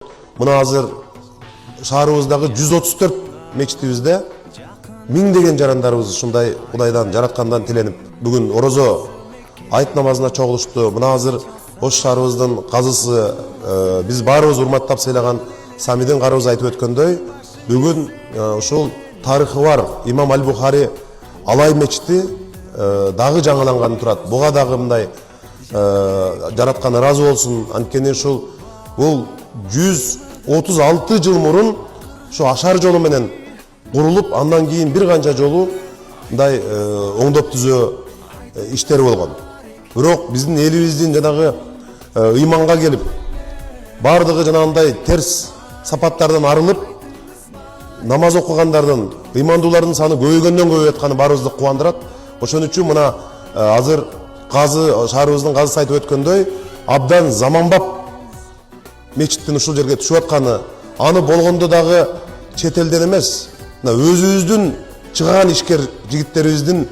Мына азыр шаарыбыздагы 134 мечитибизде миңдеген жарандарыбыз ушундай Кудайдан жараткандан тиленип бүгүн орозо айт намазына чогулушту. Мына азыр Ош шаарыбыздын казысы биз баарыбыз урматтап сыйлаган Самидин карыбыз айтып өткөндөй, бүгүн ушул тарыхы бар Имам Аль-Бухари Алай мечити дагы жаңаланганы турат. Буга дагы мындай жараткан ыраазы болсун. Анткени ушул бул 136 жыл мурун ушу ашар жолу менен курулуп, андан кийин бир канча жолу мындай оңдоп түзөө иштери болгон. Бирок биздин элибиздин жанагы ыйманга келип, бардыгы жанагындай терс сапаттардан арылып, намаз окугандардын, ыймандуулардын саны көбөйгөндөн көбөйүп атканы баарыбызды кубандырат. Ошон үчүн мына азыр шаарыбыздын казысы айтып өткөндөй, абдан заманбап мечиттин ушул жерге түшүп атканы, аны болгондо дагы чет элден эмес, өзүбүздүн чыган ишкер жигиттерибиздин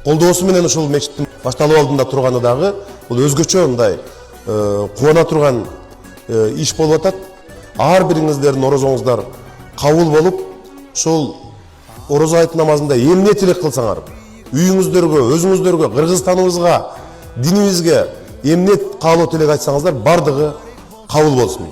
колдоосу менен ушул мечиттин башталуу алдында турганы дагы бул өзгөчө мындай кубана турган иш болуп атат. Ар бириңиздердин орозоңуздар кабыл болуп, ушул орозо айт намазында эмне тилек кылсаңар, үйүңүздөргө, өзүңүздөргө, Кыргызстаныбызга, динибизге эмне каалоо тилек айтсаңыздар, бардыгы кабыл болсун.